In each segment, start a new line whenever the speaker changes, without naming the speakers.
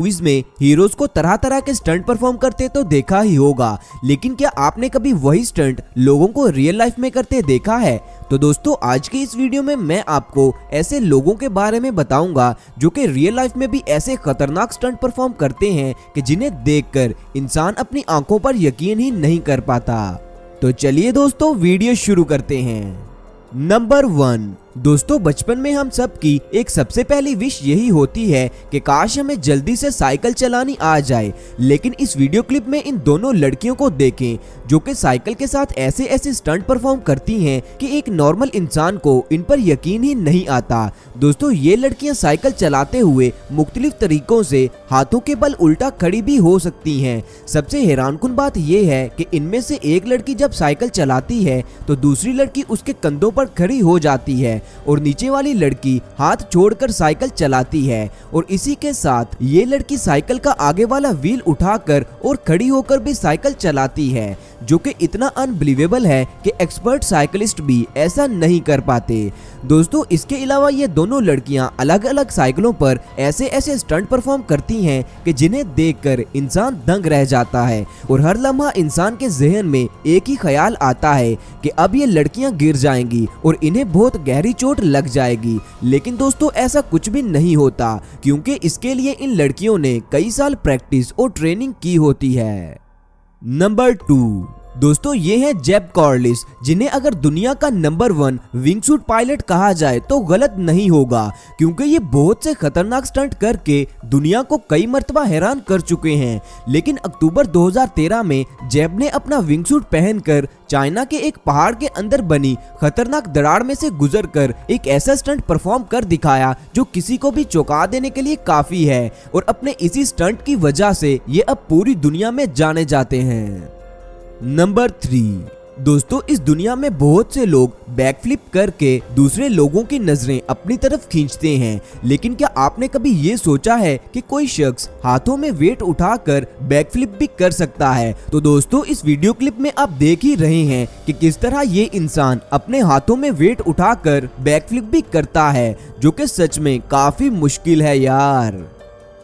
Movies में heroes को तरह तरह के स्टंट परफॉर्म करते तो देखा ही होगा, लेकिन क्या आपने कभी वही स्टंट लोगों को रियल लाइफ में करते देखा है? तो दोस्तों आज की इस वीडियो में मैं आपको ऐसे लोगों के बारे में बताऊंगा जो कि रियल लाइफ में भी ऐसे खतरनाक स्टंट परफॉर्म करते हैं कि जिन्हें देखकर इंसान अपनी आंखों पर यकीन ही नहीं कर पाता। तो चलिए दोस्तों वीडियो शुरू करते हैं। नंबर 1। दोस्तों बचपन में हम सब की एक सबसे पहली विश यही होती है कि काश हमें जल्दी से साइकिल चलानी आ जाए, लेकिन इस वीडियो क्लिप में इन दोनों लड़कियों को देखें जो कि साइकिल के साथ ऐसे ऐसे स्टंट परफॉर्म करती हैं कि एक नॉर्मल इंसान को इन पर यकीन ही नहीं आता। दोस्तों ये लड़कियां साइकिल चलाते हुए मुख्तलिफ तरीकों से हाथों के बल उल्टा खड़ी भी हो सकती हैं। सबसे हैरानकुन बात यह है कि इनमें से एक लड़की जब साइकिल चलाती है तो दूसरी लड़की उसके कंधों पर खड़ी हो जाती है और नीचे वाली लड़की हाथ छोड़कर साइकिल चलाती है, और इसी के साथ ये लड़की साइकिल का आगे वाला व्हील उठाकर और खड़ी होकर भी साइकिल चलाती है, जो कि इतना अनबिलीवेबल है कि एक्सपर्ट साइकिलिस्ट भी ऐसा नहीं कर पाते। दोस्तों इसके अलावा ये दोनों लड़कियां अलग अलग साइकिलों पर ऐसे ऐसे स्टंट परफॉर्म करती हैं कि जिन्हें देखकर इंसान दंग रह जाता है और हर लम्हा इंसान के जहन में एक ही ख्याल आता है कि अब ये लड़कियां गिर जाएंगी और इन्हें बहुत गहरी चोट लग जाएगी। लेकिन दोस्तों ऐसा कुछ भी नहीं होता, क्योंकि इसके लिए इन लड़कियों ने कई साल प्रैक्टिस और ट्रेनिंग की होती है। नंबर 2। दोस्तों ये हैं जेब कॉर्लिस, जिन्हें अगर दुनिया का नंबर 1 विंगसूट पायलट कहा जाए तो गलत नहीं होगा, क्योंकि ये बहुत से खतरनाक स्टंट करके दुनिया को कई मर्तबा हैरान कर चुके हैं। लेकिन अक्टूबर 2013 में जेब ने अपना विंगसूट पहनकर चाइना के एक पहाड़ के अंदर बनी खतरनाक दरार में से गुजरकर एक ऐसा स्टंट परफॉर्म कर दिखाया जो किसी को भी चौंका देने के लिए काफी है, और अपने इसी स्टंट की वजह से ये अब पूरी दुनिया में जाने जाते हैं। नंबर 3। दोस्तों इस दुनिया में बहुत से लोग बैकफ्लिप करके दूसरे लोगों की नजरें अपनी तरफ खींचते हैं, लेकिन क्या आपने कभी ये सोचा है कि कोई शख्स हाथों में वेट उठाकर बैकफ्लिप भी कर सकता है? तो दोस्तों इस वीडियो क्लिप में आप देख ही रहे हैं कि किस तरह ये इंसान अपने हाथों में वेट उठाकर बैकफ्लिप भी करता है, जो कि सच में काफी मुश्किल है यार।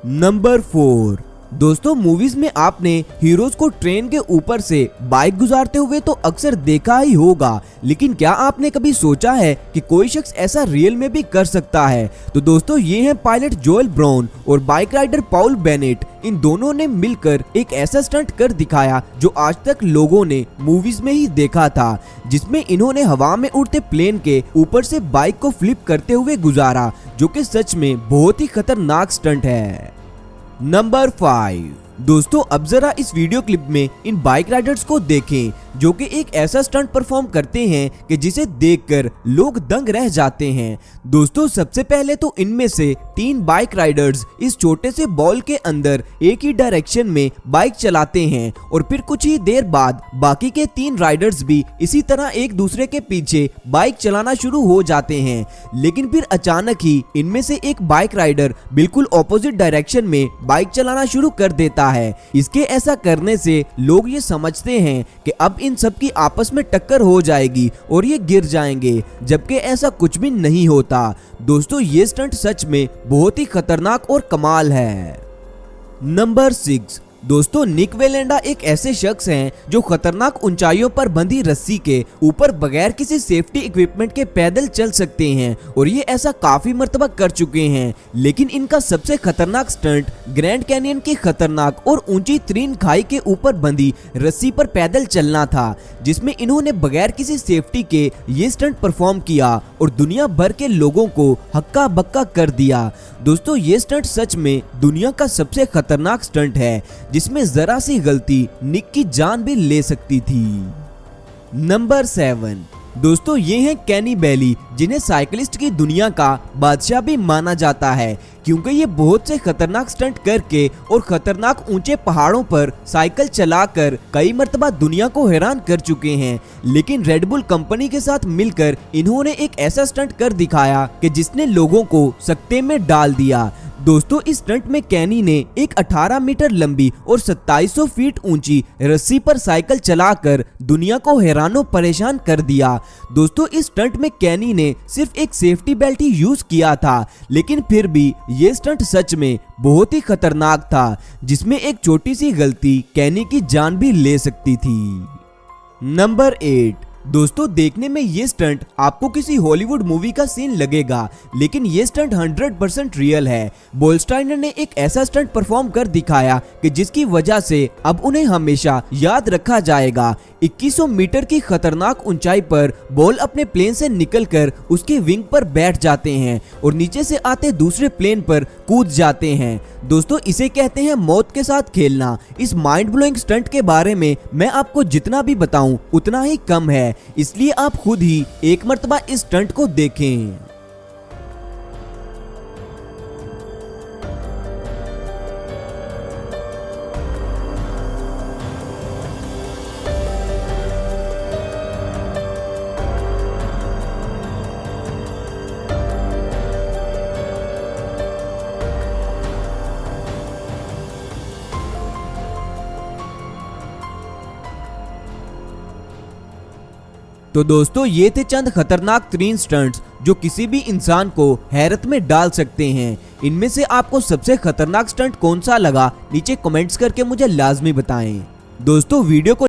नंबर 4। दोस्तों मूवीज में आपने हीरोज को ट्रेन के ऊपर से बाइक गुजारते हुए तो अक्सर देखा ही होगा, लेकिन क्या आपने कभी सोचा है कि कोई शख्स ऐसा रियल में भी कर सकता है? तो दोस्तों ये हैं पायलट जोएल ब्राउन और बाइक राइडर पॉल बेनेट। इन दोनों ने मिलकर एक ऐसा स्टंट कर दिखाया जो आज तक लोगों ने मूवीज में ही देखा था, जिसमें इन्होंने हवा में उड़ते प्लेन के ऊपर से बाइक को फ्लिप करते हुए गुजारा, जो कि सच में बहुत ही खतरनाक स्टंट है। नंबर 5। दोस्तों अब जरा इस वीडियो क्लिप में इन बाइक राइडर्स को देखें जो कि एक ऐसा स्टंट परफॉर्म करते हैं कि जिसे देखकर लोग दंग रह जाते हैं। दोस्तों सबसे पहले तो इनमें से 3 बाइक राइडर्स इस छोटे से बॉल के अंदर एक ही डायरेक्शन में बाइक चलाते हैं, और फिर कुछ ही देर बाद बाकी के 3 राइडर्स भी इसी तरह एक दूसरे के पीछे बाइक चलाना शुरू हो जाते हैं। लेकिन फिर अचानक ही इनमें से एक बाइक राइडर बिल्कुल ऑपोजिट डायरेक्शन में बाइक चलाना शुरू कर देता है। इसके ऐसा करने से लोग ये समझते हैं कि अब इन सब की आपस में टक्कर हो जाएगी और ये गिर जाएंगे, जबकि ऐसा कुछ भी नहीं होता। दोस्तों ये स्टंट सच में बहुत ही खतरनाक और कमाल है। नंबर 6। दोस्तों निक वेलेंडा एक ऐसे शख्स हैं जो खतरनाक ऊंचाइयों पर बंधी रस्सी के ऊपर बगैर किसी सेफ्टी इक्विपमेंट के पैदल चल सकते हैं, और ये ऐसा काफी मर्तबा कर चुके हैं। लेकिन इनका सबसे खतरनाक स्टंट ग्रैंड कैनियन की खतरनाक और ऊंची तरीन खाई के ऊपर बंधी रस्सी पर पैदल चलना था, जिसमें इन्होंने बगैर किसी सेफ्टी के ये स्टंट परफॉर्म किया और दुनिया भर के लोगों को हक्का बक्का कर दिया। दोस्तों ये स्टंट सच में दुनिया का सबसे खतरनाक स्टंट है, जिसमें जरा सी गलती निक की जान भी ले सकती थी। नंबर 7। दोस्तों ये हैं कैनी बैली, जिन्हें साइकिलिस्ट की दुनिया का बादशाह भी माना जाता है, क्योंकि ये बहुत से खतरनाक स्टंट करके और खतरनाक ऊंचे पहाड़ों पर साइकिल चलाकर कई मर्तबा दुनिया को हैरान कर चुके हैं। लेकिन रेड बुल कंपनी के साथ मिलकर इन्होंने एक ऐसा स्टंट कर दिखाया कि जिसने लोगों को सकते में डाल दिया। दोस्तों इस स्टंट में कैनी ने एक 18 मीटर लंबी और 2700 फीट ऊंची रस्सी पर साइकिल चलाकर दुनिया को हैरानो परेशान कर दिया। दोस्तों इस स्टंट में कैनी ने सिर्फ एक सेफ्टी बेल्ट ही यूज किया था, लेकिन फिर भी ये स्टंट सच में बहुत ही खतरनाक था, जिसमें एक छोटी सी गलती कैनी की जान भी ले सकती थी। नंबर 8। दोस्तों देखने में ये स्टंट आपको किसी हॉलीवुड मूवी का सीन लगेगा, लेकिन ये स्टंट 100% रियल है। बोल्स्टाइनर ने एक ऐसा स्टंट परफॉर्म कर दिखाया कि जिसकी वजह से अब उन्हें हमेशा याद रखा जाएगा। 2100 मीटर की खतरनाक ऊंचाई पर बॉल अपने प्लेन से निकलकर उसके विंग पर बैठ जाते हैं और नीचे से आते दूसरे प्लेन पर कूद जाते हैं। दोस्तों इसे कहते हैं मौत के साथ खेलना। इस माइंड ब्लोइंग स्टंट के बारे में मैं आपको जितना भी बताऊं उतना ही कम है, इसलिए आप खुद ही एक मर्तबा इस स्टंट को देखें। तो दोस्तों ये थे चंद खतरनाक तरीन स्टंट्स जो किसी भी इंसान को हैरत में डाल सकते हैं। इनमें से आपको सबसे खतरनाक स्टंट कौन सा लगा नीचे कमेंट्स करके मुझे लाजमी बताएं। दोस्तों वीडियो को